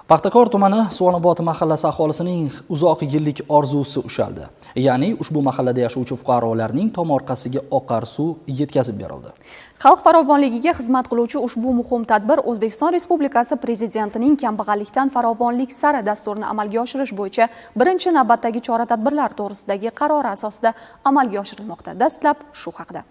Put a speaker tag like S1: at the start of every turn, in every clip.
S1: Paxtakor tumani Suvonobod mahallasi aholisining uzoq yillik orzusi ushaldi. Ya'ni ushbu mahallada yashovchi fuqarolarning tomorqasiga oqar suv yetkazib berildi.
S2: Xalq farovonligiga xizmat qiluvchi ushbu muhim tadbir O'zbekiston Respublikasi Prezidentining Kambag'allikdan farovonlik sari dasturini amalga oshirish bo'yicha birinchi navbatdagi chora-tadbirlar to'g'risidagi qarori asosida amalga oshirilmoqda. Dastlab shu haqida.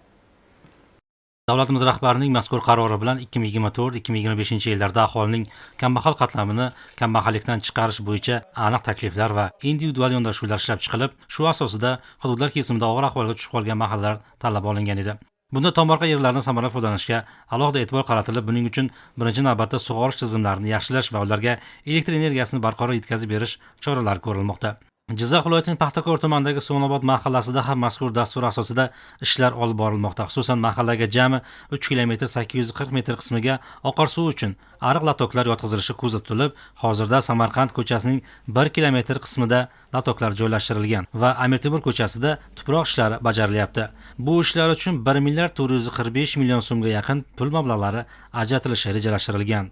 S3: Davlatimiz rahbarining mazkur qarori bilan 2024-2025 yillarda aholining kambag'al qatlamini kambag'allikdan chiqarish bo'yicha aniq takliflar va individual yondashuvlar ishlab chiqilib, shu asosida hududlar kesimida og'ir ahvolga tushib qolgan mahallalar tanlab olingan edi. Bunda tomorqa yerlarini samarali foydalanishga alohida e'tibor qaratilib, buning uchun birinchi navbatda sug'orish tizimlarini yaxshilash va ularga elektr energiyasini barqaror yetkazib berish choralari ko'rilmoqda. Jizzax viloyatining Paxtakor tumanidagi Suvonobod mahallasida ham mazkur dastur asosida ishlar olib borilmoqda. Xususan, mahallaga jami 3 km 840 metr qismiga oqar suv uchun ariq latoklar yotqizilishi ko'zda tutilib, hozirda Samarqand ko'chasining 1 km qismida latoklar joylashtirilgan va Amir Temur ko'chasida tuproq ishlari bajarilyapti. Bu ishlar uchun 1 milliard 445 million so'mga yaqin pul mablag'lari ajratilishi rejalashtirilgan.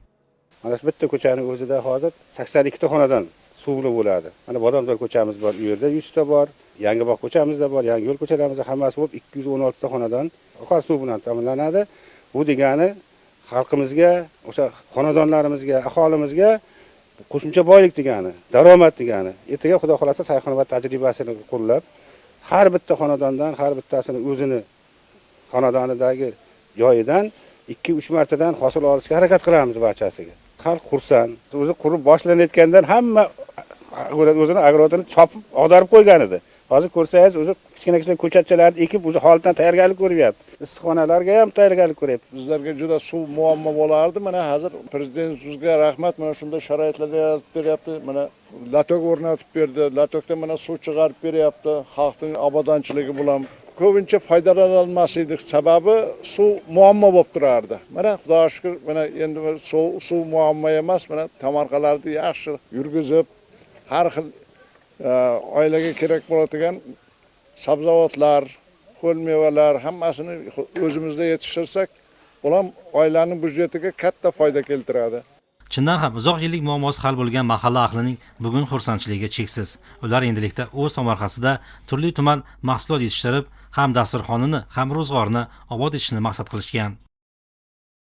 S4: Mana shu bitta ko'chaning o'zida hozir 82 ta xonadon suvli bo'ladi. Mana Bodomzor ko'chamiz bor, u yerda 100 ta bor, Yangibog' ko'chamizda bor, Yangi yo'l ko'chalarimizda hammasi bo'lib 216 ta xonadon oqar suv bilan ta'minlanadi. Bu degani xalqimizga, o'sha xonadonlarimizga, aholimizga qo'shimcha boylik degani, daromad degani. Ertaga Xudo xolasa sayxonobod tajribasini qo'llab, har bitta xonadondan, har bittasini o'zini xonadonidagi joyidan 2-3 martadan hosil olishga harakat qilamiz barchasiga. Xalq xursand. O'zi qurib boshlanayotgandan hamma o'zini agrodini chopib, ag'darib qo'ygan edi. Hozir ko'rsangiz, o'zi kichkina ko'chatchalarni ekib, o'zi holdan tayyorgarlik ko'ryapti. Issiqxonalarga ham tayyorgarlik ko'ryapti.
S5: Bizlarga juda suv muammo bo'lardi. Mana hozir prezidentimizga rahmat, mana shunday sharoitlarni yaratib beryapti. Mana latok o'rnatib berdi. Latokda mana suv chiqarib beryapti. Xalqning obodonchiligi bilan ko'pincha foydalanolmaslik sababi suv muammo bo'lib turardi. Mana Xudoga shukr, mana endi suv muammo emas, mana tomorqalarni yaxshi yurgizib, har xil oilaga kerak bo'ladigan sabzavotlar, qo'l mevalar hammasini o'zimizda yetishtirsak, ular oilaning byudjetiga katta foyda keltiradi.
S3: Chindan ham uzoq yillik muammosi hal bo'lgan mahalla ahlining bugun xursandchiligi cheksiz. Ular endilikda o'z tomorqasida turli tuman mahsulot yetishtirib, ham dasturxonini, ham ro'zg'orni obod etishni maqsad qilishgan.